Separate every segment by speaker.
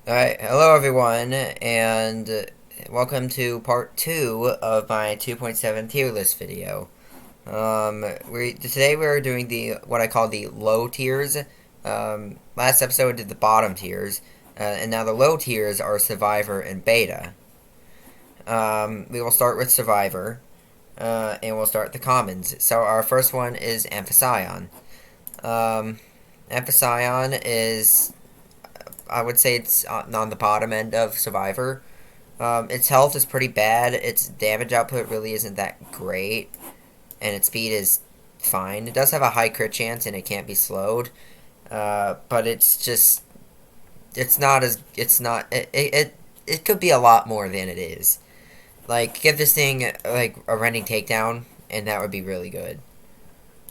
Speaker 1: Alright, hello everyone, and welcome to part 2 of my 2.7 tier list video. Today we're doing what I call the low tiers. Last episode did the bottom tiers, and now the low tiers are Survivor and Beta. We will start with Survivor, and we'll start the commons. So our first one is Amphision. Amphision is, I would say it's on the bottom end of Survivor. Its health is pretty bad. Its damage output really isn't that great, and its speed is fine. It does have a high crit chance, and it can't be slowed. But it's not as it could be a lot more than it is. Like, give this thing like a running takedown, and that would be really good.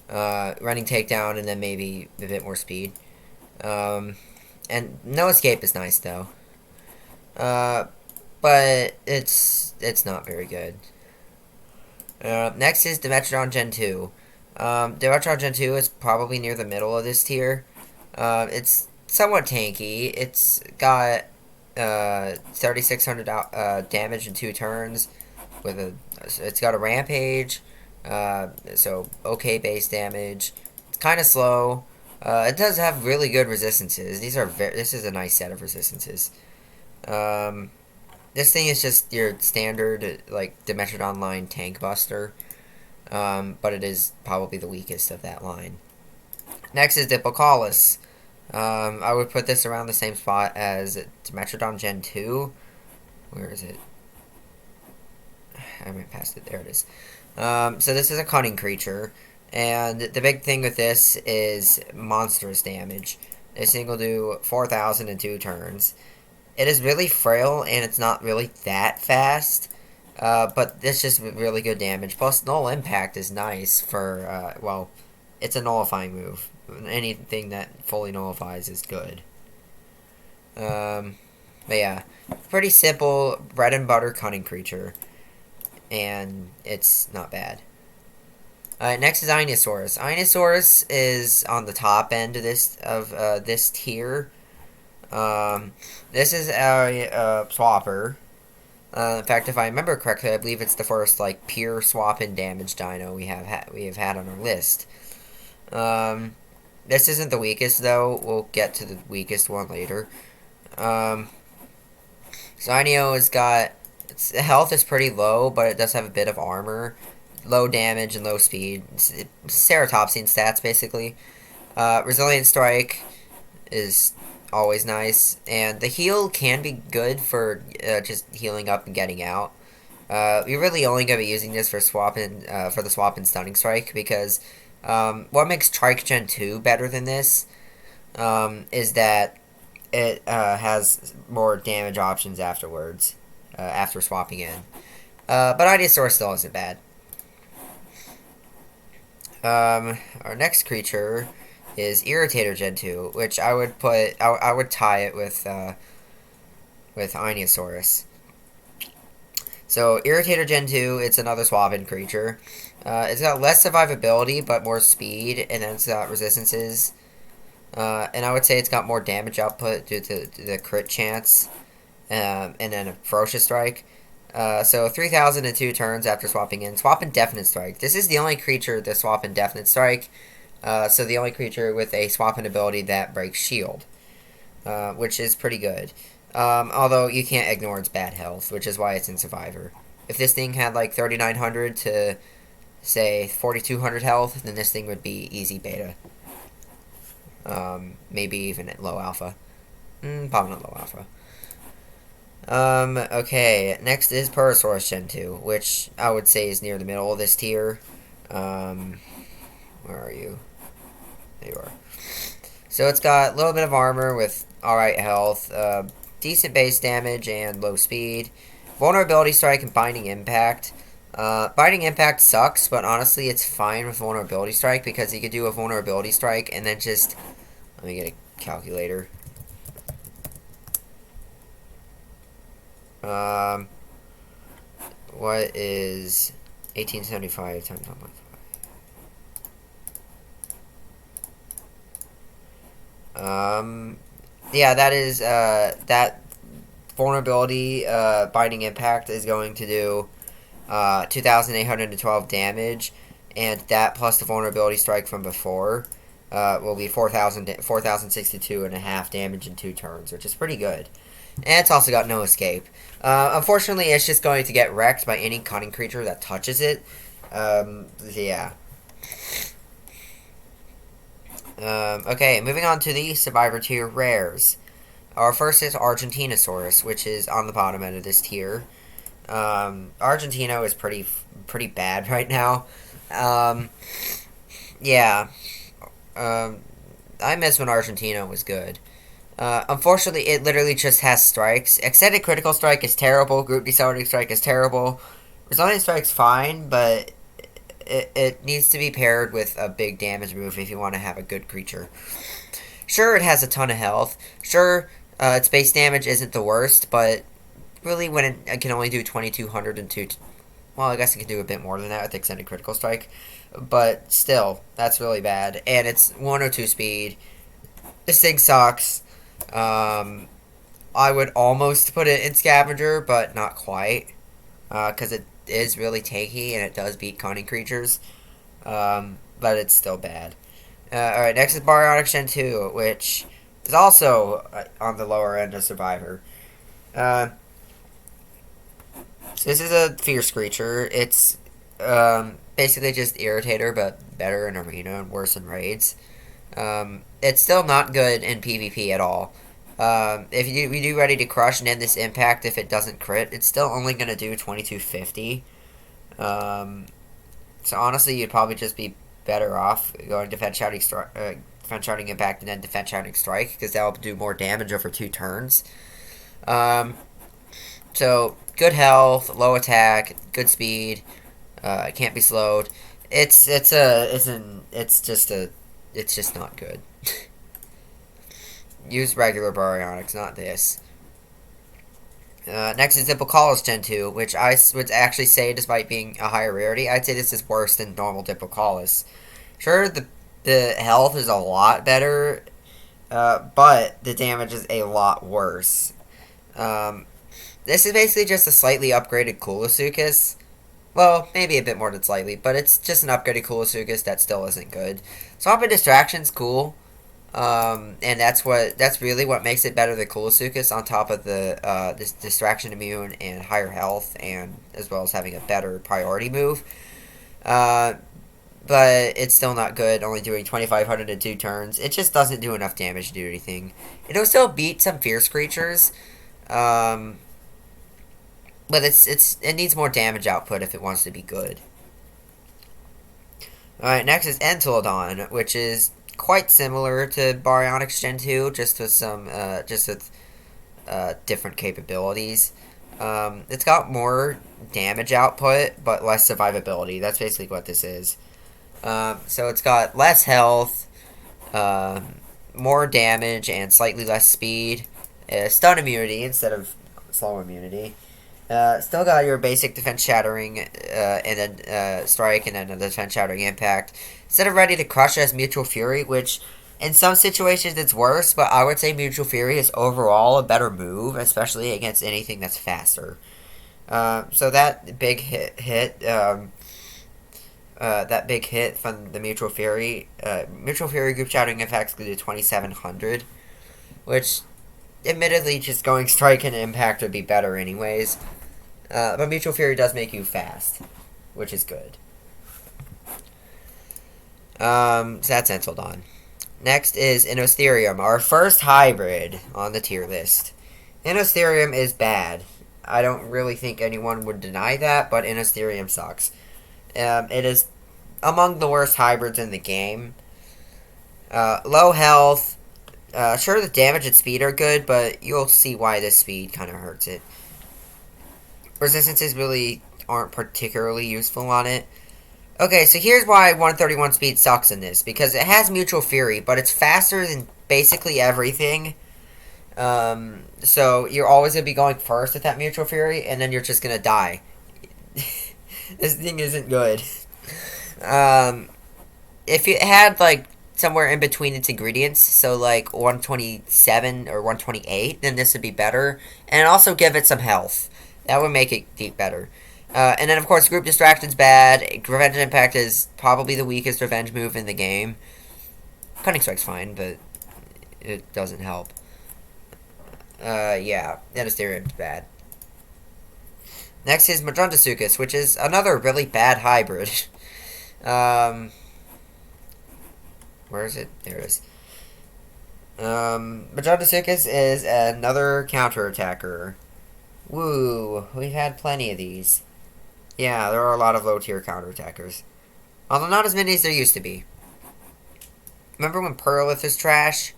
Speaker 1: Running takedown, and then maybe a bit more speed. And no escape is nice though. But it's not very good. Next is Metronome Gen 2. Metronome Gen 2 is probably near the middle of this tier. It's somewhat tanky. It's got 3,600 damage in 2 turns. It's got a rampage. So okay base damage. It's kind of slow. It does have really good resistances. This is a nice set of resistances. This thing is just your standard, like, Dimetrodon line tank buster. But it is probably the weakest of that line. Next is Diplocollis. I would put this around the same spot as Metronome Gen 2. Where is it? I went past it. There it is. So this is a cunning creature. And the big thing with this is monstrous damage. This thing will do 4,000 in 2 turns. It is really frail, and it's not really that fast. But it's just really good damage. Plus, null impact is nice for, well, it's a nullifying move. Anything that fully nullifies is good. But yeah, pretty simple bread and butter cunning creature. And it's not bad. Next is Ionosaurus. Ionosaurus is on the top end of this tier. This is a swapper. In fact, if I remember correctly, I believe it's the first like pure swap and damage dino we have had on our list. This isn't the weakest though. We'll get to the weakest one later. So Ino has got its health is pretty low, but it does have a bit of armor. Low damage and low speed. Ceratopsian stats, basically. Resilient Strike is always nice. And the heal can be good for just healing up and getting out. You're really only going to be using this for for the swap and stunning strike, because what makes Trike Gen 2 better than this is that it has more damage options afterwards, after swapping in. But Ionosaurus still isn't bad. Our next creature is Irritated Gentoo, which I would tie it with Ionosaurus. So Irritated Gentoo, it's another swap-in creature. It's got less survivability but more speed, and then it's got resistances. And I would say it's got more damage output due to the crit chance, and then a ferocious strike. So 3,000 in 2 turns after swapping in. Swap Indefinite Strike. This is the only creature to swap Indefinite Strike. So the only creature with a swap-in ability that breaks shield. Which is pretty good. Although you can't ignore its bad health, which is why it's in Survivor. If this thing had like 3,900 to, say, 4,200 health, then this thing would be easy beta. Maybe even at low alpha. Probably not low alpha. Okay, next is Parasaurus Gen 2, which I would say is near the middle of this tier. Where are you? There you are. So it's got a little bit of armor with alright health, decent base damage, and low speed. Vulnerability Strike and Binding Impact. Binding Impact sucks, but honestly it's fine with Vulnerability Strike, because you could do a Vulnerability Strike and then just... Let me get a calculator. What is 1875 times 1.5? Yeah, that is, that vulnerability binding impact is going to do 2,812 damage, and that plus the vulnerability strike from before will be 4,062 and a half damage in 2 turns, which is pretty good. And it's also got no escape. Unfortunately, it's just going to get wrecked by any cunning creature that touches it. Yeah. Okay, moving on to the Survivor tier rares. Our first is Argentinosaurus, which is on the bottom end of this tier. Argentino is pretty bad right now. Yeah. I miss when Argentino was good. Unfortunately, it literally just has strikes. Extended Critical Strike is terrible. Group Decelerating Strike is terrible. Resilient Strike's fine, but it needs to be paired with a big damage move if you want to have a good creature. Sure, it has a ton of health. Sure, its base damage isn't the worst, but really when it can only do 2,200 and 2... Well, I guess it can do a bit more than that with Extended Critical Strike. But still, that's really bad. And it's 102 speed. This thing sucks. I would almost put it in Scavenger, but not quite. Because it is really tanky and it does beat cunning creatures. But it's still bad. Alright, next is Baryonyx Gen 2, which is also on the lower end of Survivor. So this is a fierce creature. It's basically just Irritator, but better in Arena and worse in Raids. It's still not good in PvP at all. If you do Ready to Crush and end this impact, if it doesn't crit, it's still only going to do 2250. So honestly, you'd probably just be better off going Defense Shouting Impact and then Defense Shouting Strike, because that'll do more damage over 2 turns. So good health, low attack, good speed, can't be slowed. It's just not good. Use regular Baryonyx, not this. Next is Diplocollis Gen 2, which I would actually say, despite being a higher rarity, I'd say this is worse than normal Diplocollis. Sure, the health is a lot better, but the damage is a lot worse. This is basically just a slightly upgraded Kuluzuka. Well, maybe a bit more than slightly, but it's just an upgraded Kuluzuka that still isn't good. Swamp and Distraction's cool. And that's really what makes it better than Kuluzuka, on top of the this distraction immune and higher health, and as well as having a better priority move. But it's still not good, only doing 2,500 in 2 turns. It just doesn't do enough damage to do anything. It'll still beat some fierce creatures, but it needs more damage output if it wants to be good. Alright, next is Endtil Dawn, which is quite similar to Baryonyx Gen 2, just with some different capabilities. It's got more damage output, but less survivability. That's basically what this is. So it's got less health, more damage, and slightly less speed. Stun immunity instead of slow immunity. Still got your basic defense shattering, and then strike, and then a defense shattering impact. Instead of Ready to Crush, as Mutual Fury, which in some situations it's worse, but I would say Mutual Fury is overall a better move, especially against anything that's faster. So that big hit from the Mutual Fury group shouting effects could do 2,700, which admittedly just going strike and impact would be better anyways. But Mutual Fury does make you fast, which is good. So that's Endtil Dawn. Next is Aestherium, our first hybrid on the tier list. Aestherium is bad. I don't really think anyone would deny that, but Aestherium sucks. It is among the worst hybrids in the game. Low health. Sure, the damage and speed are good, but you'll see why this speed kind of hurts it. Resistances really aren't particularly useful on it. Okay, so here's why 131 speed sucks in this. Because it has Mutual Fury, but it's faster than basically everything. So you're always going to be going first with that Mutual Fury, and then you're just going to die. This thing isn't good. If it had, like, somewhere in between its ingredients, so like 127 or 128, then this would be better. And also give it some health. That would make it deep better. And then, of course, Group Distraction's bad. Revenge Impact is probably the weakest revenge move in the game. Cunning Strike's fine, but it doesn't help. Yeah, Aestherium's bad. Next is Madrundasuchus, which is another really bad hybrid. Where is it? There it is. Madrundasuchus is another counterattacker. Woo, we've had plenty of these. Yeah, there are a lot of low-tier counterattackers. Although not as many as there used to be. Remember when Perlith is trash?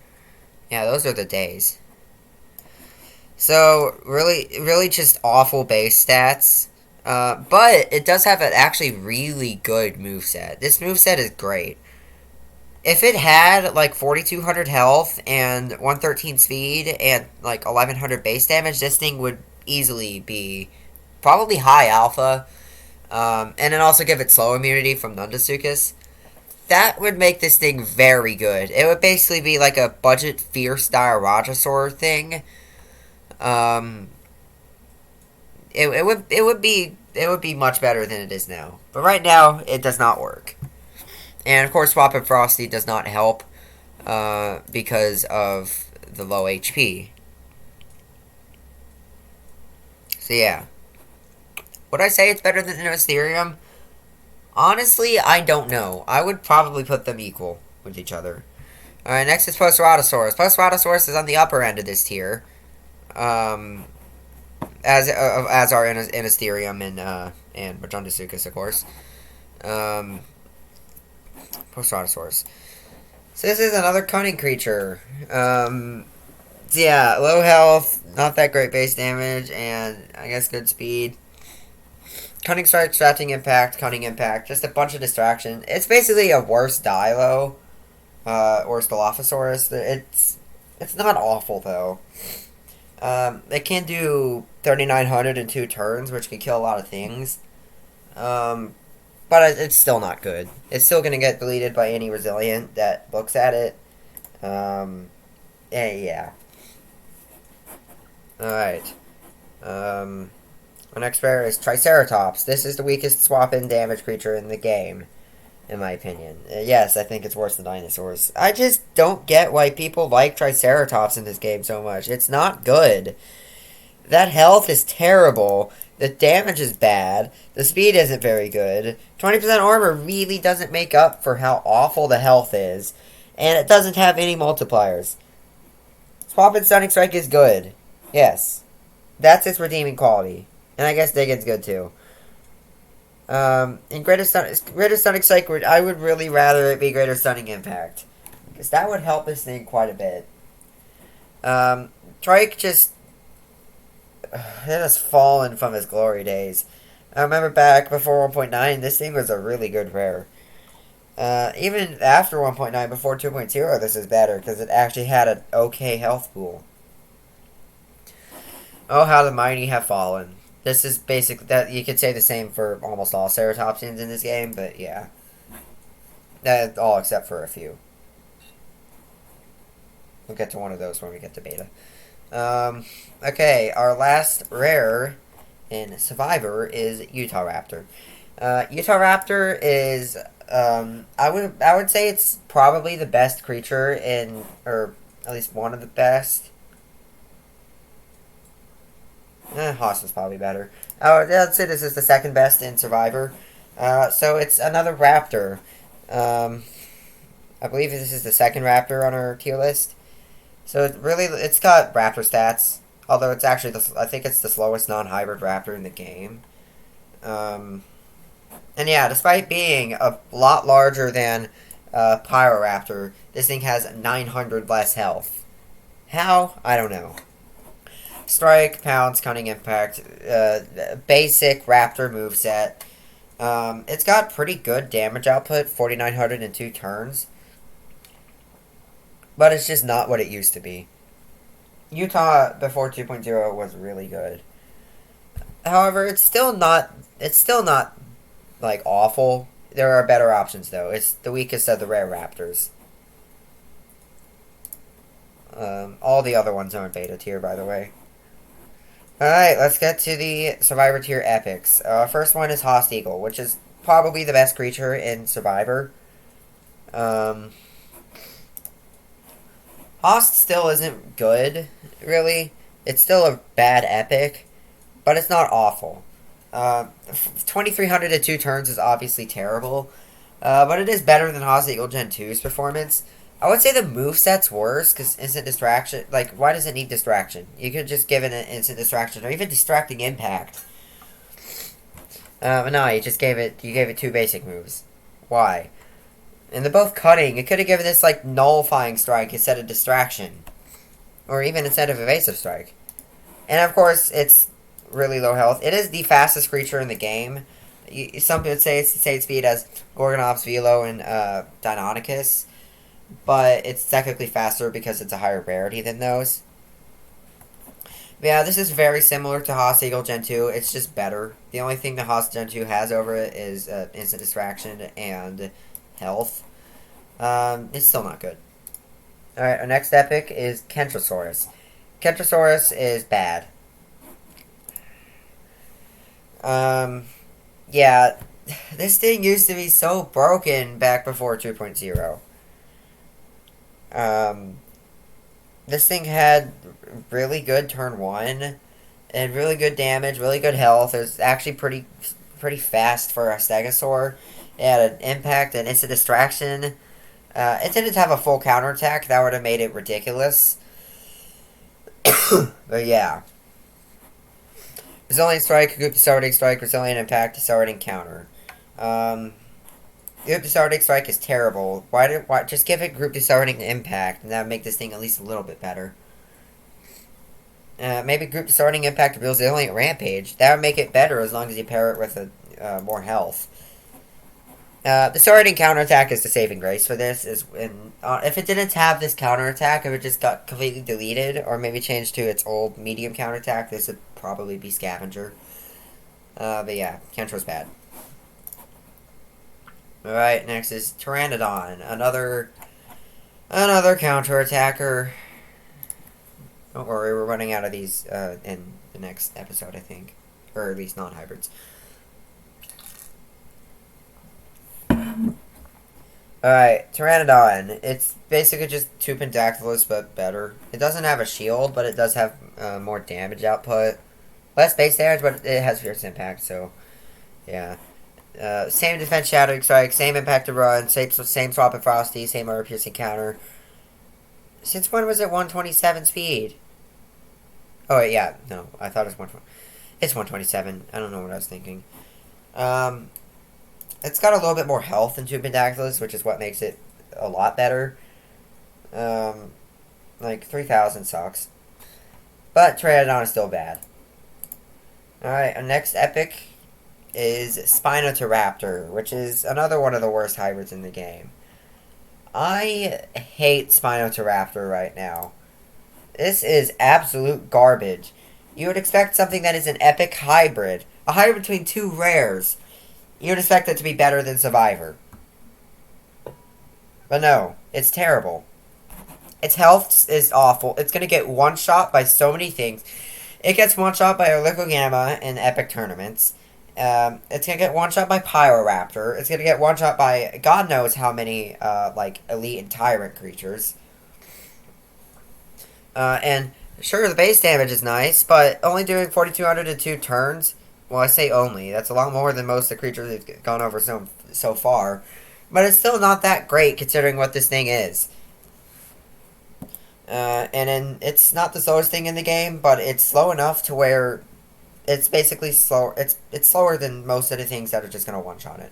Speaker 1: Yeah, those are the days. So, really just awful base stats. But it does have an actually really good moveset. This moveset is great. If it had, like, 4,200 health and 113 speed and, like, 1,100 base damage, this thing would easily be probably high alpha. And then also give it slow immunity from Nundasuchus. That would make this thing very good. It would basically be like a budget fierce Dirogosaur thing. It would be much better than it is now. But right now, it does not work. And of course, Swap and Frosty does not help because of the low HP. So yeah. Would I say it's better than Aestherium? Honestly, I don't know. I would probably put them equal with each other. Alright, next is Postartosaurus. Postartosaurus is on the upper end of this tier. As are Aestherium and Madrundasuchus, of course. Postartosaurus. So this is another cunning creature. Yeah, low health, not that great base damage, and I guess good speed. Cunning Strike, Distracting Impact, Cunning Impact, just a bunch of distraction. It's basically a worse Dilo, worse Dilophosaurus. It's not awful though. It can do 3,900 in 2 turns, which can kill a lot of things. But it's still not good. It's still going to get deleted by any Resilient that looks at it. Yeah. Alright. Our next rare is Triceratops. This is the weakest swap-in damage creature in the game, in my opinion. Yes, I think it's worse than dinosaurs. I just don't get why people like Triceratops in this game so much. It's not good. That health is terrible. The damage is bad. The speed isn't very good. 20% armor really doesn't make up for how awful the health is. And it doesn't have any multipliers. Swap-in Stunning Strike is good. Yes. That's its redeeming quality. And I guess Diggins good too. In Greater Stunning Strike, I would really rather it be Greater Stunning Impact. Because that would help this thing quite a bit. Trike just... it has fallen from his glory days. I remember back before 1.9, this thing was a really good rare. Even after 1.9, before 2.0, this is better. Because it actually had an okay health pool. Oh, how the mighty have fallen. This is basically that. You could say the same for almost all Ceratopsians in this game, but yeah, that's all except for a few. We'll get to one of those when we get to beta. Okay, our last rare in Survivor is Utahraptor. Utahraptor is I would say it's probably the best creature in, or at least one of the best. Haas is probably better. I'd say this is the second best in Survivor. So it's another Raptor. I believe this is the second Raptor on our tier list. So it's got Raptor stats. Although it's actually, I think it's the slowest non-hybrid Raptor in the game. And yeah, despite being a lot larger than Pyroraptor, this thing has 900 less health. How? I don't know. Strike, Pounce, Cunning Impact, basic Raptor moveset. It's got pretty good damage output, 4,900 in 2 turns. But it's just not what it used to be. Utah before 2.0 was really good. However, it's still not like awful. There are better options though. It's the weakest of the rare Raptors. All the other ones are in beta tier, by the way. Alright, let's get to the Survivor tier epics. First one is Host Eagle, which is probably the best creature in Survivor. Host still isn't good, really. It's still a bad epic, but it's not awful. 2300 to 2 turns is obviously terrible, but it is better than Host Eagle Gen 2's performance. I would say the moveset's worse, because instant distraction, like, why does it need distraction? You could just give it an instant distraction, or even distracting impact. But no, you gave it 2 basic moves. Why? And they're both cutting. It could have given this, like, nullifying strike instead of distraction. Or even instead of evasive strike. And of course, it's really low health. It is the fastest creature in the game. Some people say it's the same speed as Gorgonops, Velo, and Deinonychus. But it's technically faster because it's a higher rarity than those. But yeah, this is very similar to Host Eagle Gen 2. It's just better. The only thing the Host Gen 2 has over it is instant distraction and health. It's still not good. Alright, our next epic is Kentosaurus. Kentosaurus is bad. Yeah, this thing used to be so broken back before 2.0. This thing had really good turn 1, and really good damage, really good health. It was actually pretty fast for a Stegosaur. It had an impact, and instant distraction. It didn't have a full counterattack. That would have made it ridiculous. But yeah. Resilient Strike, Group Distorting Strike, Resilient Impact, Distorting Counter. Group Distorting Strike is terrible. Why just give it Group Distorting Impact, and that would make this thing at least a little bit better. Maybe Group Distorting Impact Resilient Rampage. That would make it better as long as you pair it with more health. The Distorting Counterattack is the saving grace for this. If it didn't have this counterattack, if it just got completely deleted, or maybe changed to its old medium counterattack, this would probably be Scavenger. But yeah, Kentro's bad. Alright, next is Pteranodon. Another counterattacker. Don't worry, we're running out of these in the next episode, I think. Or at least non-hybrids. Alright, Pteranodon. It's basically just 2 Pentactylus, but better. It doesn't have a shield, but it does have more damage output. Less base damage, but it has fierce impact, so yeah. Same defense Shattering Strike, same impact to run, same swap and Frosty, same armor piercing counter. Since when was it 127 speed? Oh, wait, yeah, no, I thought it was 120. It's 127. I don't know what I was thinking. It's got a little bit more health than 2 Pentactylus, which is what makes it a lot better. Like, 3,000 sucks. But Pteranodon is still bad. Alright, our next epic is Spinatoraptor, which is another one of the worst hybrids in the game. I hate Spinatoraptor right now. This is absolute garbage. You would expect something that is an epic hybrid. A hybrid between 2 rares. You would expect it to be better than Survivor. But no, it's terrible. Its health is awful. It's going to get one-shot by so many things. It gets one-shot by Gamma in epic tournaments. It's going to get one-shot by Pyroraptor. It's going to get one-shot by God knows how many, like, elite and tyrant creatures. And sure, the base damage is nice, but only doing 4,200 to 2 turns. Well, I say only. That's a lot more than most of the creatures we've gone over so far. But it's still not that great considering what this thing is. And then it's not the slowest thing in the game, but it's slow enough to where it's basically slow. It's slower than most of the things that are just going to one-shot it.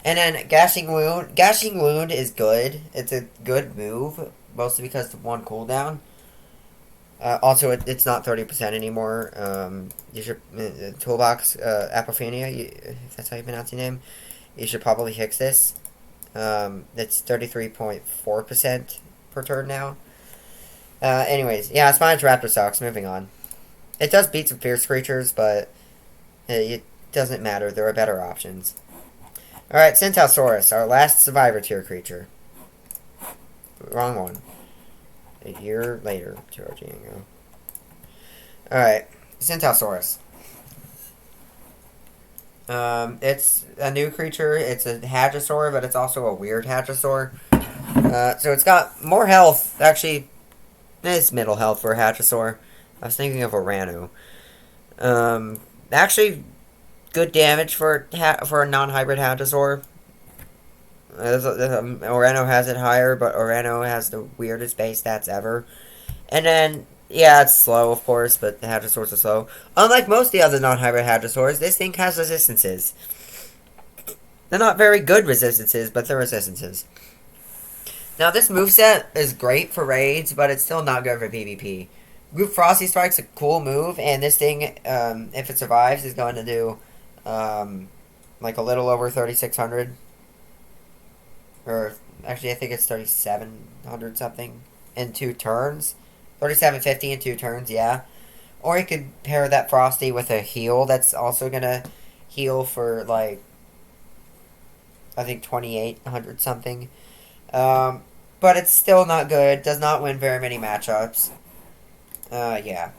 Speaker 1: And then Gashing Wound. Gashing Wound is good. It's a good move, mostly because of 1 cooldown. Also, it's not 30% anymore. You should Toolbox Apophenia, if that's how you pronounce your name. You should probably fix this. It's 33.4% per turn now. Anyways, yeah, Spinatoraptor sucks. Moving on. It does beat some fierce creatures, but it doesn't matter. There are better options. Alright, Centosaurus, our last Survivor tier creature. Wrong one. A year later, Torogiangasaurus. Alright, Centosaurus. It's a new creature. It's a hadrosaur, but it's also a weird hadrosaur. So it's got more health. Actually, it's middle health for a hadrosaur. I was thinking of a Rano. Actually, good damage for a non-hybrid hadrosaur. Orano has it higher, but Orano has the weirdest base stats ever. And then, yeah, it's slow, of course, but the hadrosaurs are slow. Unlike most of the other non-hybrid hadrosaurs, this thing has resistances. They're not very good resistances, but they're resistances. Now, this moveset is great for raids, but it's still not good for PvP. Group Frosty Strike's a cool move, and this thing, if it survives, is going to do, like a little over 3,600. Or, actually, I think it's 3,700 something in 2 turns. 3,750 in 2 turns, yeah. Or you could pair that Frosty with a heal that's also going to heal for, like, I think 2,800 something. But it's still not good. Does not win very many matchups. Yeah.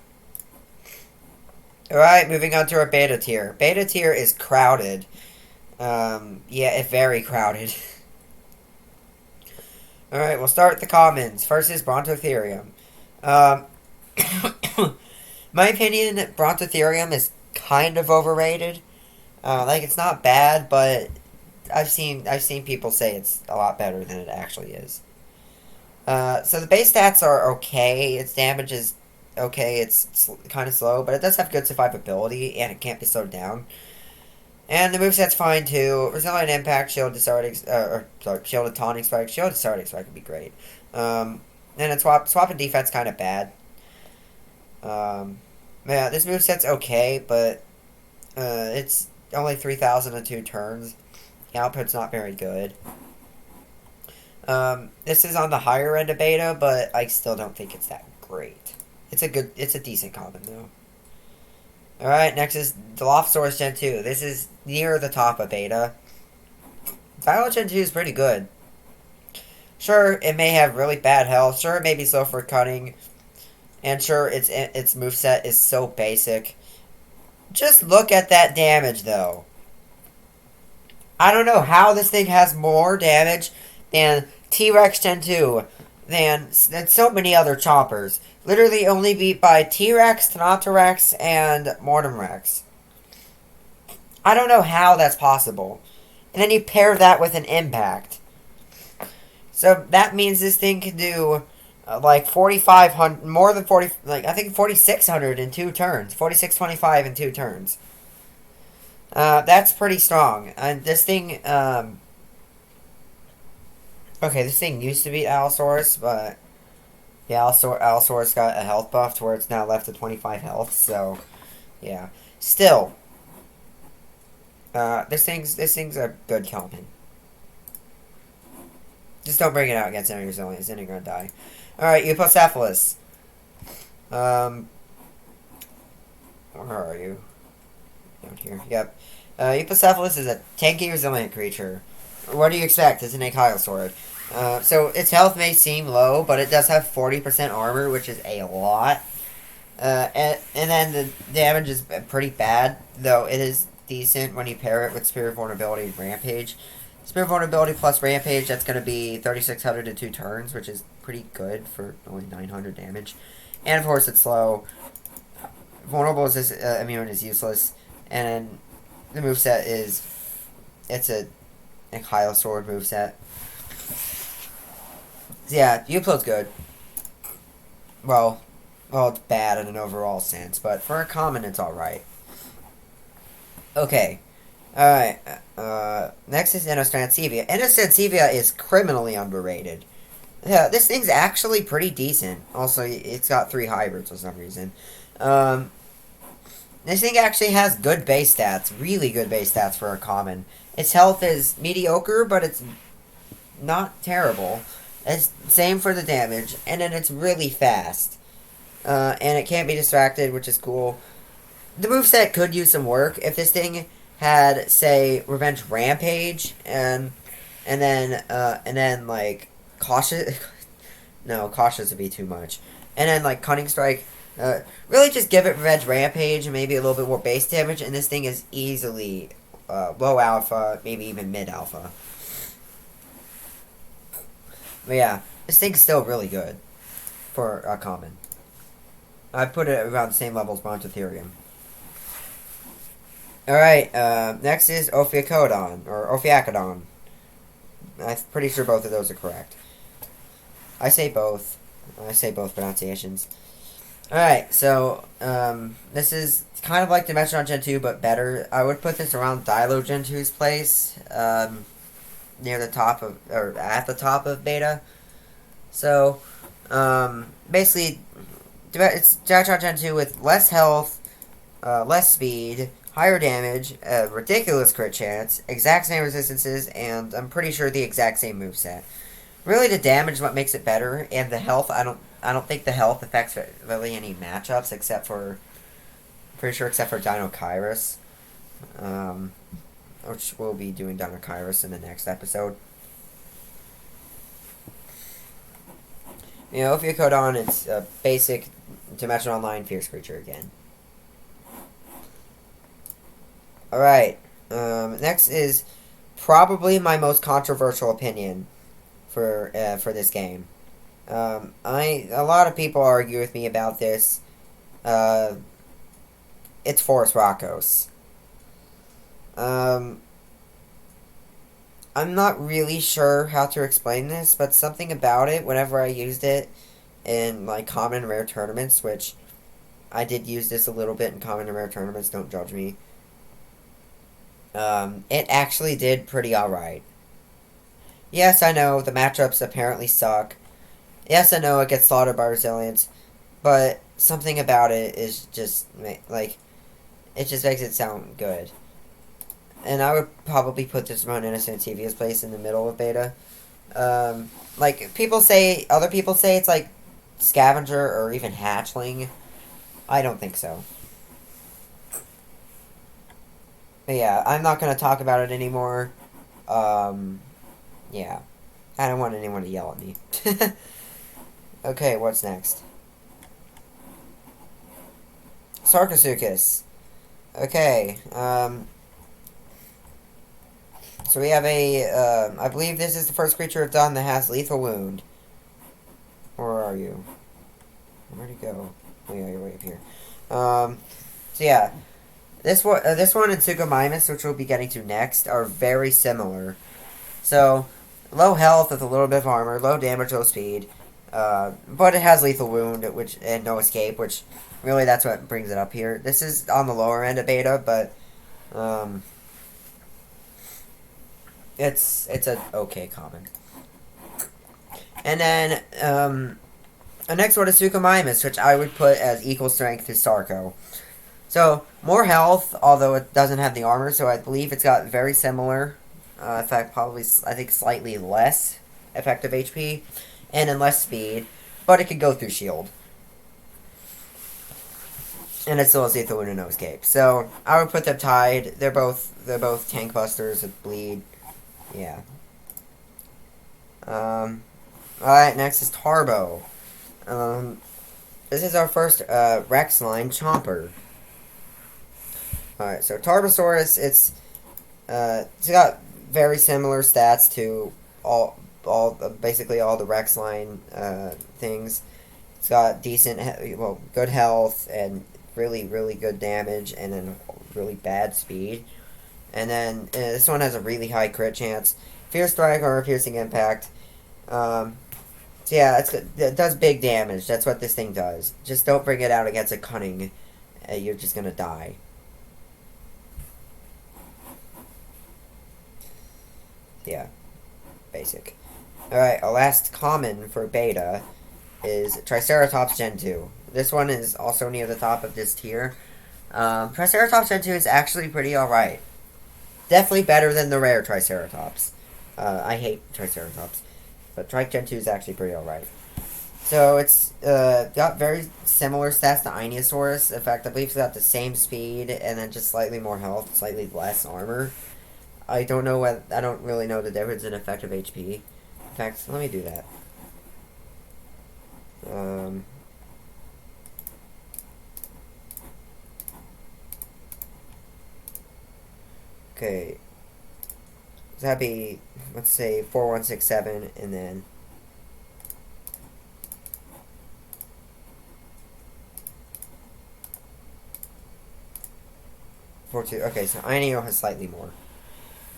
Speaker 1: Alright, moving on to our beta tier. Beta tier is crowded. Yeah, it's very crowded. Alright, we'll start with the commons. First is brontotherium. My opinion, brontotherium is kind of overrated. Like, it's not bad, but I've seen people say it's a lot better than it actually is. So the base stats are okay. Its damage is okay. It's kind of slow, but it does have good survivability, and it can't be slowed down. And the moveset's fine too. Resilient Impact, Shielded Tonic Strike. Shielded Starting Strike would be great. And its swap and defense kind of bad. Yeah, this moveset's okay, but it's only 3,000 in 2 turns. The output's not very good. This is on the higher end of beta, but I still don't think it's that great. It's a decent common though. Alright, next is Dilophosaurus Gen 2. This is near the top of beta. Dilophosaurus Gen 2 is pretty good. Sure, it may have really bad health. Sure, it may be slow for cutting. And sure, its moveset is so basic. Just look at that damage, though. I don't know how this thing has more damage than T-Rex Gen 2, than so many other choppers. Literally only beat by T-Rex, Tenotorex, and Mortem Rex. I don't know how that's possible. And then you pair that with an impact. So that means this thing can do like 4,500, more than 40, like I think 4,600 in 2 turns. 4,625 in 2 turns. That's pretty strong. And this thing, okay, this thing used to beat Allosaurus, but yeah, Allosaurus got a health buff to where it's now left at 25 health, so yeah. Still, this thing's a good common. Just don't bring it out against enemy resilience, then you're gonna die. Alright, Cephalus. Where are you? Down here. Yep. Cephalus is a tanky resilient creature. What do you expect? It's an Ankylosaur. So its health may seem low, but it does have 40% armor, which is a lot. And then the damage is pretty bad, though it is decent when you pair it with Spirit Vulnerability and Rampage. Spirit Vulnerability plus Rampage, that's going to be 3,600 in 2 turns, which is pretty good for only 900 damage. And of course it's slow. Vulnerable is immune is useless. And the moveset is, it's a Ankylosaur moveset. So yeah, Upload's good. Well, it's bad in an overall sense, but for a common, it's alright. Okay. Alright. Next is Enos Enos is criminally underrated. Yeah, this thing's actually pretty decent. Also, it's got 3 hybrids for some reason. This thing actually has good base stats. Really good base stats for a common. Its health is mediocre, but it's not terrible. It's same for the damage, and then it's really fast. And it can't be distracted, which is cool. The moveset could use some work. If this thing had, say, Revenge Rampage, and then like, cautious No, cautious would be too much. And then like Cunning Strike, really just give it Revenge Rampage and maybe a little bit more base damage, and this thing is easily low alpha, maybe even mid alpha. But yeah, this thing's still really good for a common. I'd put it around the same level as Brontotherium. Alright, next is Ophiocodon, or Ophiocodon. I'm pretty sure both of those are correct. I say both pronunciations. Alright, so, this is kind of like Dimensional Gentoo, but better. I would put this around Dilo Gentoo's place, near the top of, or at the top of beta. So, basically, it's Dimensional Gentoo with less health, less speed, higher damage, ridiculous crit chance, exact same resistances, and I'm pretty sure the exact same moveset. Really, the damage is what makes it better, and the health, I don't think the health affects really any matchups except for, pretty sure except for Dinochirus, which we'll be doing Dinochirus in the next episode. You know, Ophiocodon, it's a basic Dimensional Online Fierce Creature again. Alright, next is probably my most controversial opinion for this game. A lot of people argue with me about this. It's Forest Rockos. I'm not really sure how to explain this, but something about it, whenever I used it in like common and rare tournaments, which I did use this a little bit in common and rare tournaments, don't judge me. It actually did pretty alright. Yes, I know, the matchups apparently suck. Yes, I know it gets slaughtered by Resilience, but something about it is just, like, it just makes it sound good. And I would probably put this around Innocent Tivia's place in the middle of beta. Like, other people say it's like Scavenger or even Hatchling. I don't think so. But yeah, I'm not going to talk about it anymore. Yeah. I don't want anyone to yell at me. Okay, what's next? Sarcosuchus. Okay, so we have I believe this is the first creature I've done that has lethal wound. Where are you? Where'd he go? Oh yeah, you're way up here. So yeah. This one and Suchomimus, which we'll be getting to next, are very similar. So, low health with a little bit of armor, low damage, low speed, but it has lethal wound, and no escape, which really that's what brings it up here. This is on the lower end of beta, but it's a okay common. And then the next one is Suchomimus, which I would put as equal strength to Sarco. So, more health, although it doesn't have the armor, so I believe it's got very similar, in fact, probably, I think, slightly less effective HP, and then less speed, but it could go through shield. And it still has lethal wound and no escape. So, I would put them tied. They're both tank busters that bleed. Yeah. Alright, next is Tarbo. This is our first, Rex line Chomper. Alright, so Targosaurus, it's got very similar stats to basically all the Rex line things. It's got good health and really, really good damage, and then really bad speed. And then this one has a really high crit chance, Fierce Strike or Piercing Impact. So yeah, it does big damage. That's what this thing does. Just don't bring it out against a Cunning. You're just gonna die. Yeah, basic. Alright, our last common for beta is Triceratops Gen 2. This one is also near the top of this tier. Triceratops Gen 2 is actually pretty alright. Definitely better than the rare Triceratops. I hate Triceratops, but Gen 2 is actually pretty alright. So it's got very similar stats to Ionosaurus. In fact, I believe it's got the same speed and then just slightly more health, slightly less armor. I don't really know the difference in effective HP. In fact, let me do that. Okay. So that'd be, let's say, 4167, and then 42. Okay, so Ino has slightly more.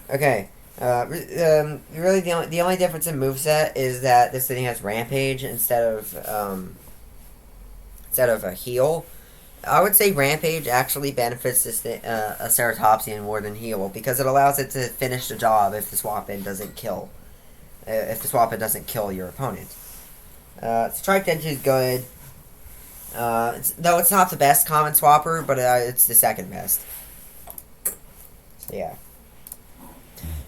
Speaker 1: Okay. Really, the only difference in moveset is that this thing has Rampage instead of a heal. I would say Rampage actually benefits this a Ceratopsian more than heal because it allows it to finish the job if the swap-in doesn't kill. If the swap-in doesn't kill your opponent. Strike Dentoo is good. Though it's not the best common swapper, but it's the second best. So yeah.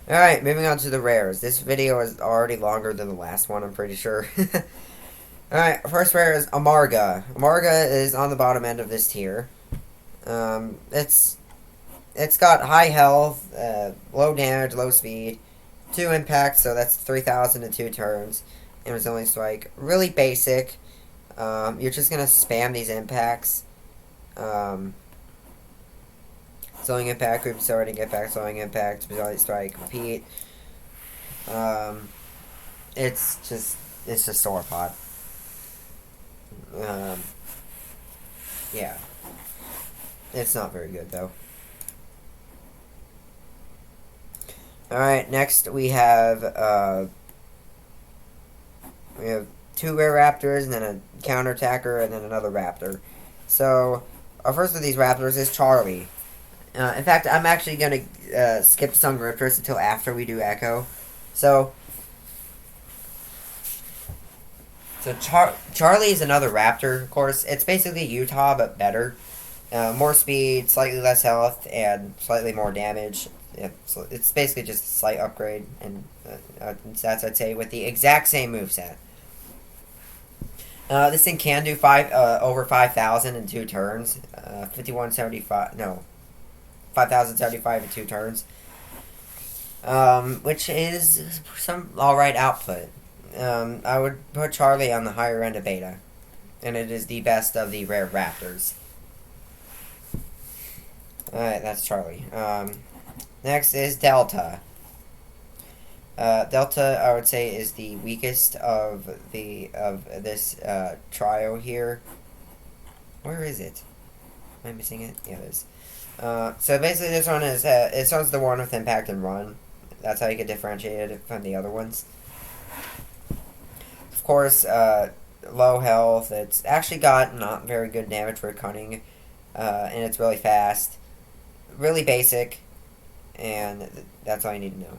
Speaker 1: Alright, moving on to the rares. This video is already longer than the last one, I'm pretty sure. Alright, first rare is Amarga. Amarga is on the bottom end of this tier. It's got high health, low damage, low speed, 2 impacts, so that's 3,000 in 2 turns. And it's only strike. Really basic. You're just gonna spam these impacts. Slowing impact, group starting, get back, slowing impact, bizarrely strike, repeat. It's just sauropod. Yeah. It's not very good, though. Alright, next we have 2 rare raptors, and then a counterattacker, and then another raptor. So, our first of these raptors is Charlie. In fact, I'm actually going to skip Sungriptus until after we do Echo. So Charlie is another raptor, of course. It's basically Utah, but better. More speed, slightly less health, and slightly more damage. Yeah, so it's basically just a slight upgrade, and stats, I'd say, with the exact same moveset. This thing can do over 5,000 in 2 turns. 5175, no. 5,075 in 2 turns. Which is some alright output. I would put Charlie on the higher end of beta. And it is the best of the rare raptors. Alright, that's Charlie. Next is Delta. Delta, I would say, is the weakest of this trio here. Where is it? Am I missing it? Yeah, it is. So basically this one is, this one's the one with impact and run. That's how you can differentiate it from the other ones. Of course, low health. It's actually got not very good damage for cunning. And it's really fast. Really basic. And that's all you need to know.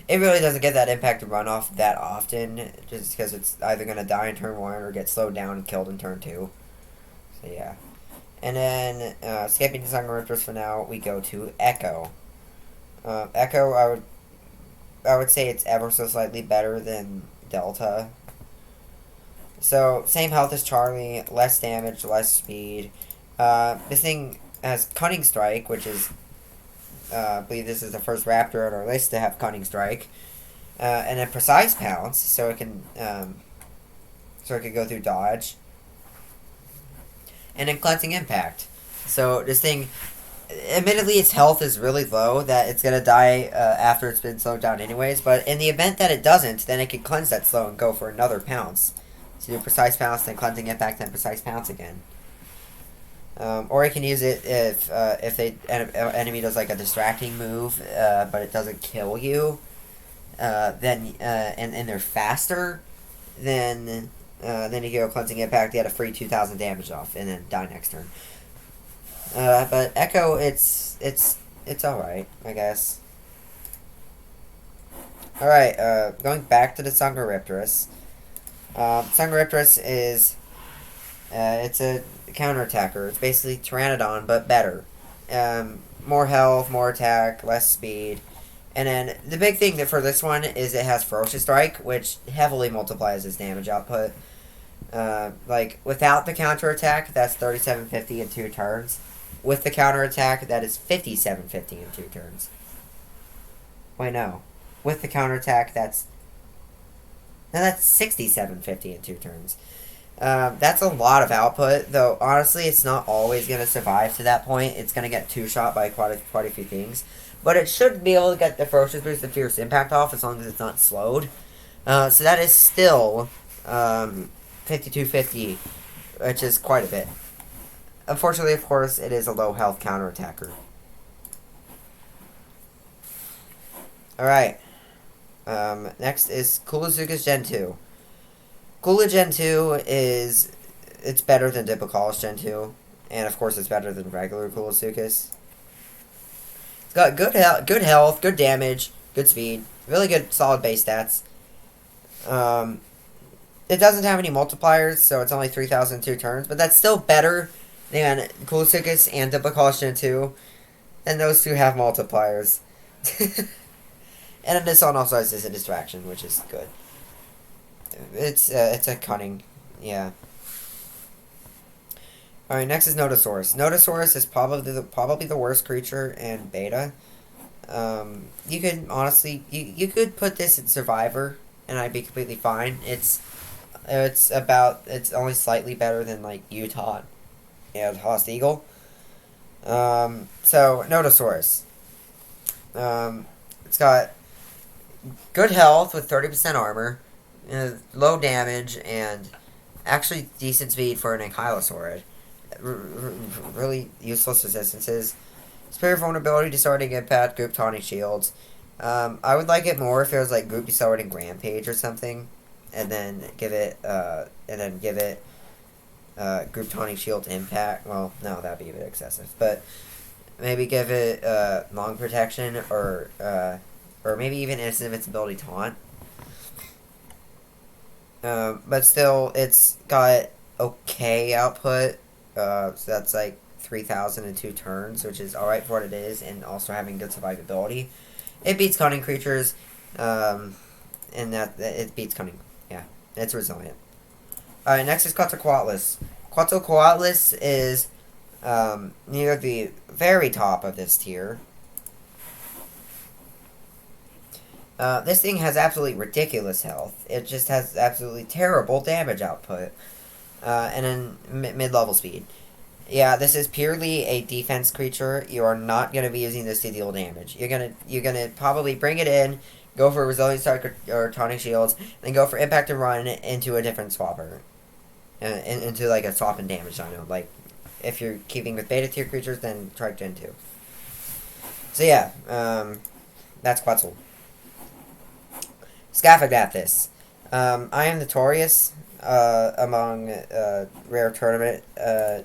Speaker 1: It really doesn't get that impact and run off that often. Just because it's either going to die in turn 1 or get slowed down and killed in turn 2. So yeah. And then, skipping to Sungriptus for now, we go to Echo. Echo, I would say it's ever so slightly better than Delta. So, same health as Charlie, less damage, less speed. This thing has Cunning Strike, which is, I believe this is the first raptor on our list to have Cunning Strike. And a Precise Pounce, so it can go through dodge. And then Cleansing Impact. So this thing, admittedly, its health is really low, that it's going to die after it's been slowed down anyways, but in the event that it doesn't, then it can cleanse that slow and go for another pounce. So do Precise Pounce, then Cleansing Impact, then Precise Pounce again. Or you can use it if the enemy does like a distracting move, but it doesn't kill you, then and they're faster, then you go Cleansing Impact, get a free 2,000 damage off, and then die next turn. But Echo, it's alright, I guess. Alright, going back to the Sungriptus. Sungriptus is, it's a counterattacker. It's basically Pteranodon, but better. More health, more attack, less speed. And then the big thing for this one is it has Ferocious Strike, which heavily multiplies its damage output. Like, without the counterattack, that's 3750 in 2 turns. With the counterattack, that is 5750 in 2 turns. Wait, no. With the counterattack, that's Now that's 6750 in 2 turns. That's a lot of output, though honestly it's not always going to survive to that point. It's going to get 2-shot by quite a few things. But it should be able to get the Ferocious Boost and Fierce Impact off as long as it's not slowed. So that is still 5250, which is quite a bit. Unfortunately, of course, it is a low health counterattacker. Alright. Next is Kuluzuka's Gen 2. Kulu Gen 2 is... It's better than Diplocollis Gen 2. And of course it's better than regular Kuluzuka's. It's got good health, good damage, good speed. Really good solid base stats. It doesn't have any multipliers, so it's only 3,002 turns. But that's still better than Kuluzuka's and Diplocollis Gen 2. And those two have multipliers. And this one also has a distraction, which is good. It's a cunning, yeah. All right, next is Nodosaurus. Nodosaurus is probably the worst creature in beta. You could honestly you could put this in Survivor, and I'd be completely fine. It's only slightly better than like Utah and Host Eagle. So Nodosaurus. It's got good health with 30% armor, low damage, and actually decent speed for an Ankylosaurid. Really useless resistances. Superior vulnerability, decelerating impact, group taunting shields. I would like it more if it was like group decelerating rampage or something, and then give it group taunting shield impact. Well, no, that'd be a bit excessive, but maybe give it long protection or maybe even instant invincibility taunt. But still, it's got okay output. So that's like 3,002 turns, which is alright for what it is, and also having good survivability. It beats cunning creatures, and that it beats cunning. Yeah, it's resilient. Alright, next is Quetzalcoatlus. Quetzalcoatlus is near the very top of this tier. This thing has absolutely ridiculous health. It just has absolutely terrible damage output. And then mid-level speed. Yeah, this is purely a defense creature. You are not going to be using this to deal damage. You're gonna probably bring it in, go for Resilient Strike or Taunting Shields, then go for Impact and Run into a different swapper. Into like a swap and damage dino. Like, if you're keeping with beta tier creatures, then try Gen 2. So yeah, that's Quetzal. Scaphognathus. I am notorious among rare tournament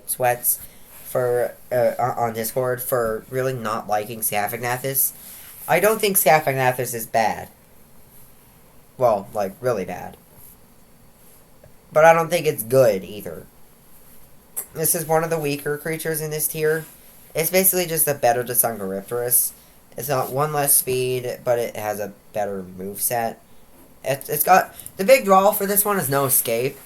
Speaker 1: sweats for on Discord for really not liking Scaphognathus. I don't think Scaphognathus is bad. Well, like, really bad. But I don't think it's good either. This is one of the weaker creatures in this tier. It's basically just a better Diplodocus. It's got one less speed, but it has a better moveset. It's got... The big draw for this one is no escape.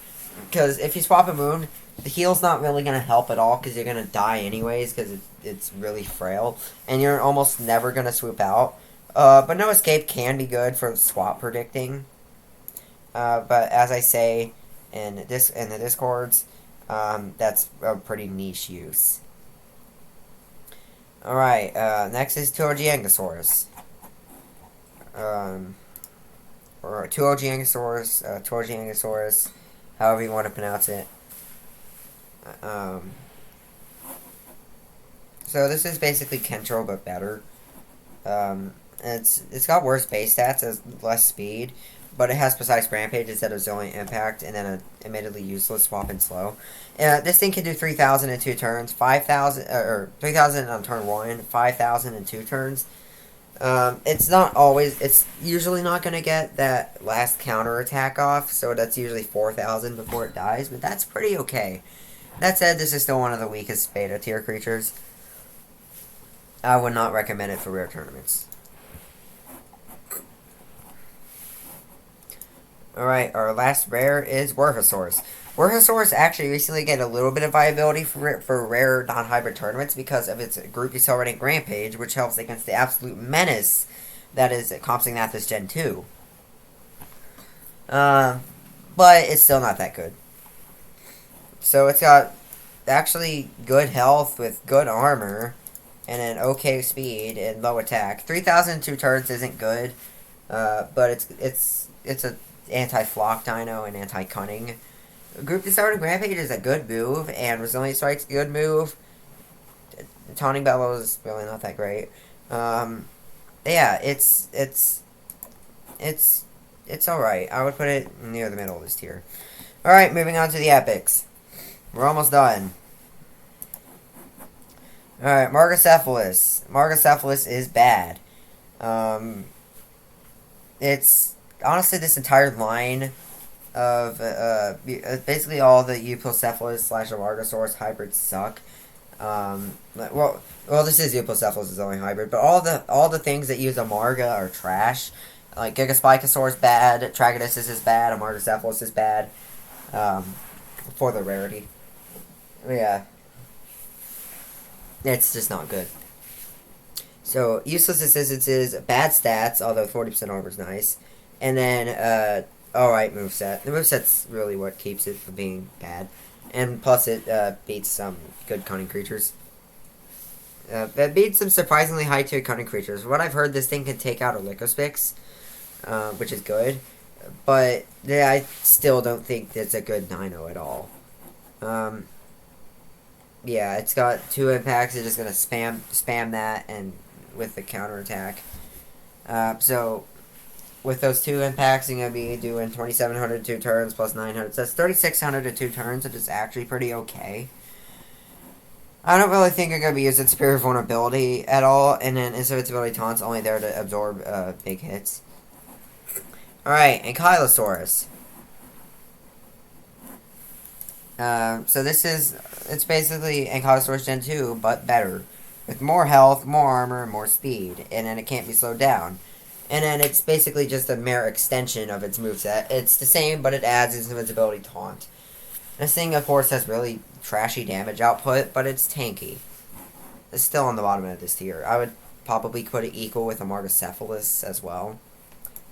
Speaker 1: Because if you swap a moon, the heal's not really going to help at all, because you're going to die anyways, because it's really frail. And you're almost never going to swoop out. But no escape can be good for swap predicting. But as I say in the Discords, that's a pretty niche use. Alright, next is Torogiangasaurus. Or Torogiangasaurus, however you want to pronounce it. So this is basically Kentro, but better. It's got worse base stats, as less speed, but it has precise rampage instead of resilient impact, and then an admittedly useless swap and slow. This thing can do 3,000 in 2 turns, 5,000 or 3,000 on turn 1, 5,000 in 2 turns. It's usually not going to get that last counter attack off, so that's usually 4,000 before it dies, but that's pretty okay. That said, this is still one of the weakest beta tier creatures. I would not recommend it for rare tournaments. Alright, our last rare is Werchosaurus. Werchosaurus actually recently get a little bit of viability for rare non-hybrid tournaments because of its group decelerating rampage, which helps against the absolute menace that is Compsognathus Gen 2. But it's still not that good. So it's got actually good health with good armor and an okay speed and low attack. 3,002 turns isn't good, but it's a anti-flock dino and anti-cunning. Group Distorted Rampage is a good move, and Resilient Strike's a good move. Taunting Bellow is really not that great. Yeah, it's alright. I would put it near the middle of this tier. Alright, moving on to the epics. We're almost done. Alright, Cephalus. Cephalus is bad. It's honestly this entire line of basically all the Cephalus / Amargasaurus hybrids suck. Well, this is Cephalus is only hybrid, but all the things that use Amarga are trash. Like Gigaspikosaurus is bad, Tragonissus is bad, Cephalus is bad. For the rarity. Yeah. It's just not good. So, useless assistances, bad stats, although 40% armor is nice. And then, alright moveset. The moveset's really what keeps it from being bad. And plus it beats some good cunning creatures. It beats some surprisingly high tier cunning creatures. From what I've heard, this thing can take out a Lycospix, which is good. But yeah, I still don't think it's a good dino at all. Yeah, it's got 2 impacts. It's just gonna spam that and with the counterattack. So with those 2 impacts, you're gonna be doing 2,700 2 turns plus 900. So that's 3,600 to 2 turns, which is actually pretty okay. I don't really think I'm gonna be using Superior Vulnerability at all, and then Invincibility Taunt's only there to absorb big hits. Alright, Ankylosaurus. So it's basically Ankylosaurus Gen 2, but better. With more health, more armor, more speed, and then it can't be slowed down. And then it's basically just a mere extension of its moveset. It's the same, but it adds its Invincibility Taunt. This thing, of course, has really trashy damage output, but it's tanky. It's still on the bottom of this tier. I would probably put it equal with Amarga Cephalus as well,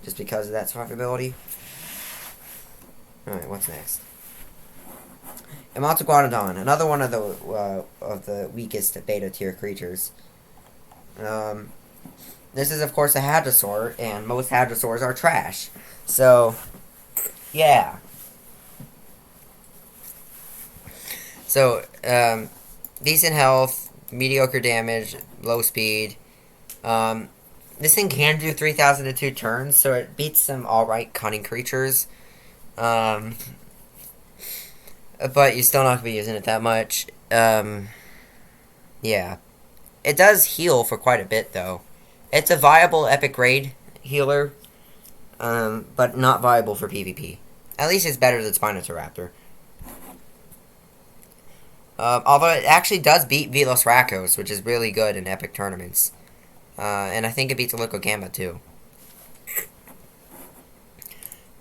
Speaker 1: just because of that survivability. Alright, what's next? Ophiocodon, another one of the weakest beta tier creatures. This is, of course, a hadrosaur, and most hadrosaurs are trash. So, yeah. So, decent health, mediocre damage, low speed. This thing can do 3,000 to 2 turns, so it beats some alright cunning creatures. But you're still not going to be using it that much. Yeah. It does heal for quite a bit, though. It's a viable epic raid healer, but not viable for PvP. At least it's better than Spinatoraptor. Although it actually does beat Velociraptor, which is really good in epic tournaments. And I think it beats Torogiangasaurus too.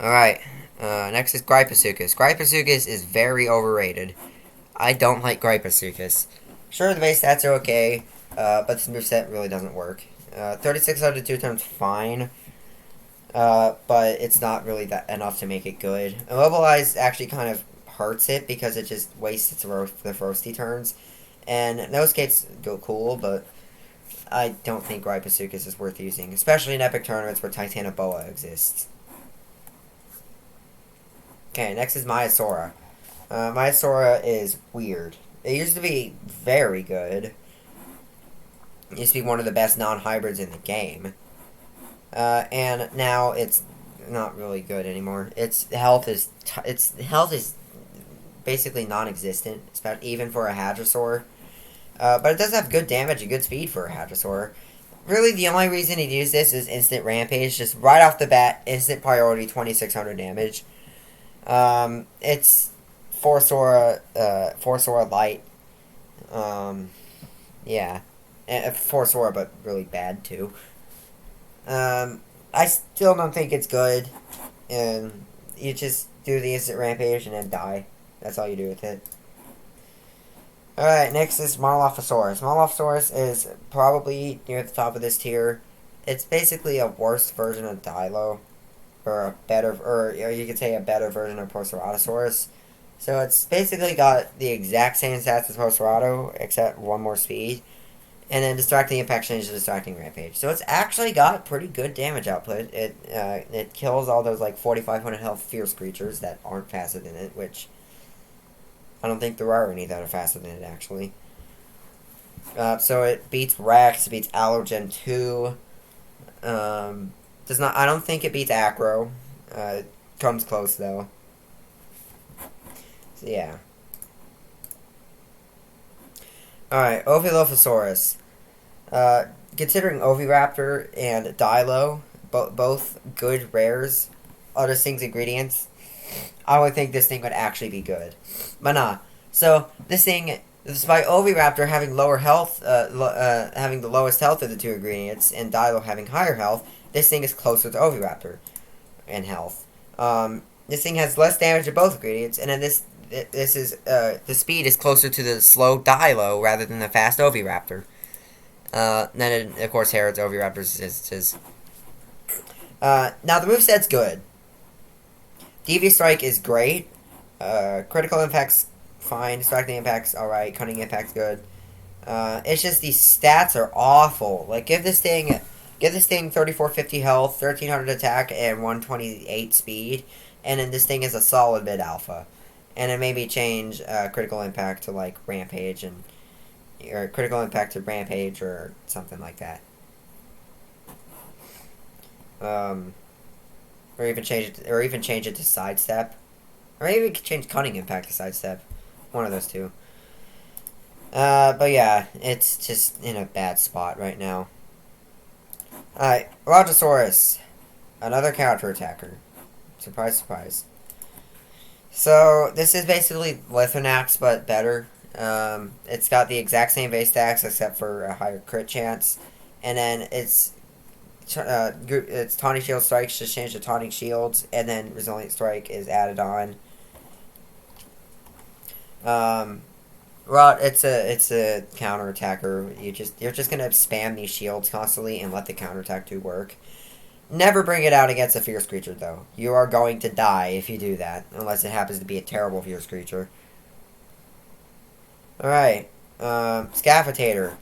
Speaker 1: Alright, next is Gryposuchus. Gryposuchus is very overrated. I don't like Gryposuchus. Sure, the base stats are okay, but this moveset really doesn't work. 36 out of 2 turns fine, but it's not really that enough to make it good. Immobilize actually kind of hurts it because it just wastes the roasty turns. And no escapes go cool, but I don't think Gryposuchus is worth using, especially in epic tournaments where Titanoboa exists. Okay, next is Maiasaura. Maiasaura is weird. It used to be very good. It used to be one of the best non-hybrids in the game. And now it's not really good anymore. Its health is basically non-existent, even for a Hadrosaur. But it does have good damage and good speed for a Hadrosaur. Really, the only reason he'd use this is instant Rampage. Just right off the bat, instant priority, 2,600 damage. It's Forsaura light. Yeah. Forsaura, but really bad, too. I still don't think it's good. And you just do the instant Rampage and then die. That's all you do with it. Alright, next is Molophosaurus. Molophosaurus is probably near the top of this tier. It's basically a worse version of Dilo. or you could say a better version of Postartosaurus. So it's basically got the exact same stats as Postarto, except one more speed. And then Distracting Impact changes to Distracting Rampage. So it's actually got pretty good damage output. It kills all those like 4,500 health fierce creatures that aren't faster than it, which I don't think there are any that are faster than it actually. So it beats Rex, beats Allergen 2. I don't think it beats Acro. Comes close though. So yeah. Alright, Ophiocodon. Considering Oviraptor and Dilo, both good rares, are distinct ingredients, I would think this thing would actually be good. But nah. So, this thing, despite Oviraptor having lower health, having the lowest health of the two ingredients, and Dilo having higher health, this thing is closer to Oviraptor in health. This thing has less damage to both ingredients, and then the speed is closer to the slow Dilo rather than the fast Oviraptor. Then it, of course, Herod's Oviraptor's is. Now the moveset's good. Devious Strike is great. Critical Impact's fine. Distracting Impact's alright. Cunning Impact's good. It's just these stats are awful. Like give this thing 3450 health, 1300 attack, and 128 speed, and then this thing is a solid mid alpha. And then maybe change Critical Impact to like Rampage or Critical Impact to Rampage or something like that. Or even change it to Sidestep, or maybe we could change Cunning Impact to Sidestep. One of those two. But yeah, it's just in a bad spot right now. Alright, Brontosaurus, another counterattacker. Surprise, surprise. So, this is basically Lithonax, but better. It's got the exact same base stats, except for a higher crit chance. And then its Taunting Shield Strikes just change to Taunting Shields, and then Resilient Strike is added on. It's a counterattacker. You're just gonna spam these shields constantly and let the counterattack do work. Never bring it out against a fierce creature, though. You are going to die if you do that, unless it happens to be a terrible fierce creature. Alright, Scaphotator.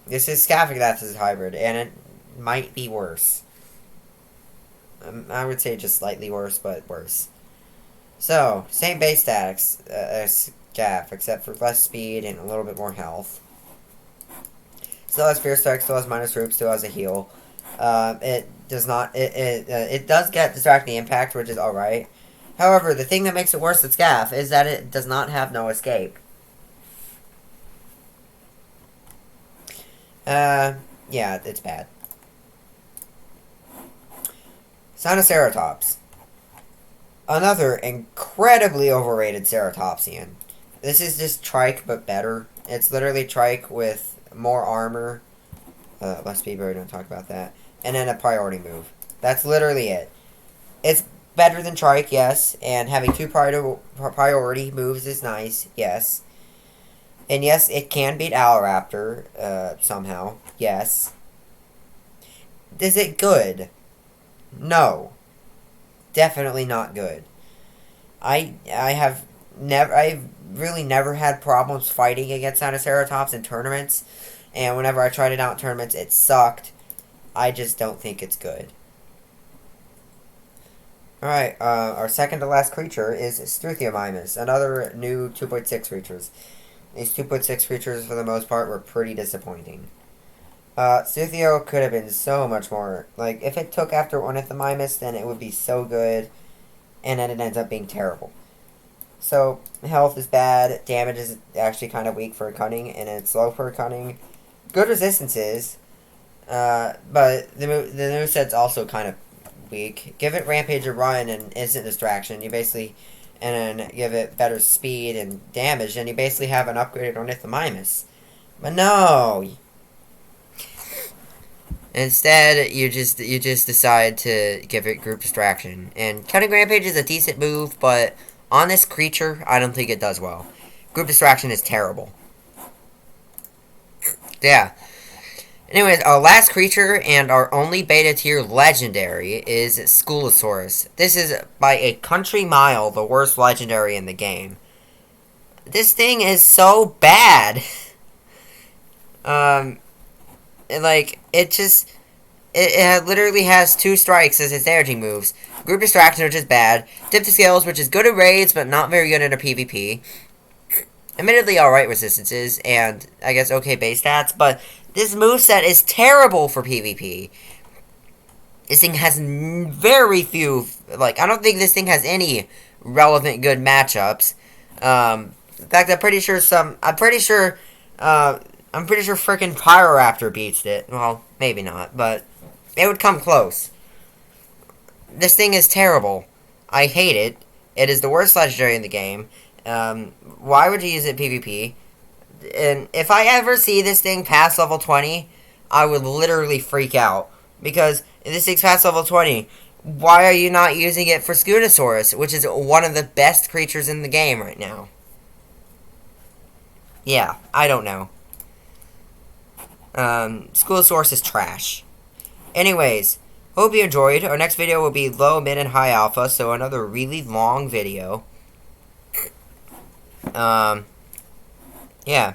Speaker 1: This is Scaphotatus hybrid, and it might be worse. I would say just slightly worse, but worse. So, same base stats as Scaff, except for less speed and a little bit more health. Still has Fierce Strike, still has minus Roop, still has a heal. It does not. It does get Distracting Impact, which is alright. However, the thing that makes it worse than Scaff is that it does not have no escape. Yeah, it's bad. Centosaurus. Another incredibly overrated Ceratopsian. This is just Trike, but better. It's literally Trike with more armor. Less speed, but we don't talk about that. And then a priority move. That's literally it. It's better than Trike, yes. And having two priority moves is nice, yes. And yes, it can beat Raptor, somehow. Yes. Is it good? No. Definitely not good. I've really never had problems fighting against Dinoceratops in tournaments. And whenever I tried it out in tournaments, it sucked. I just don't think it's good. Alright, our second to last creature is Struthiomimus, another new 2.6 creatures. These 2.6 creatures, for the most part, were pretty disappointing. Struthio could have been so much more. Like, if it took after Ornithomimus, then it would be so good, and then it ends up being terrible. So, health is bad, damage is actually kind of weak for a Cunning, and it's slow for a Cunning. Good resistances, but the moveset's also kind of weak. Give it Rampage or Run and Instant Distraction, you basically... And then give it better speed and damage, and you basically have an upgraded Ornithomimus. But no! Instead, you just decide to give it Group Distraction. And Cunning Rampage is a decent move, but on this creature, I don't think it does well. Group Distraction is terrible. Yeah. Anyways, our last creature and our only beta tier legendary is Kuluzuka. This is by a country mile the worst legendary in the game. This thing is so bad. It literally has 2 strikes as its energy moves. Group Distraction, which is bad. Dip to Scales, which is good at raids, but not very good at a PvP. Admittedly alright resistances, and I guess okay base stats, but this moveset is terrible for PvP. This thing has very few, I don't think this thing has any relevant good matchups. In fact, I'm pretty sure frickin' Raptor beats it. Well, maybe not, but it would come close. This thing is terrible. I hate it. It is the worst legendary in the game. Why would you use it PvP? And if I ever see this thing past level 20, I would literally freak out. Because if this thing's past level 20, why are you not using it for Spinatoraptor, which is one of the best creatures in the game right now? Yeah, I don't know. Spinatoraptor is trash. Anyways, hope you enjoyed. Our next video will be low, mid, and high alpha, so another really long video. Yeah.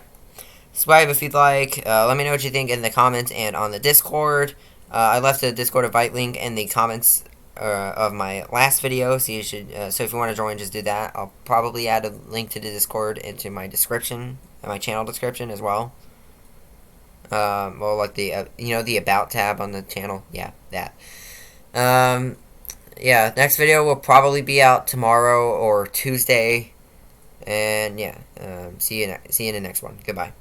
Speaker 1: Subscribe if you'd like. Let me know what you think in the comments and on the Discord. I left the Discord invite link in the comments of my last video, so you should. So if you want to join, just do that. I'll probably add a link to the Discord into my description, my channel description as well. Well, like the the About tab on the channel. Yeah, that. Yeah. Next video will probably be out tomorrow or Tuesday. And yeah, see you in the next one. Goodbye.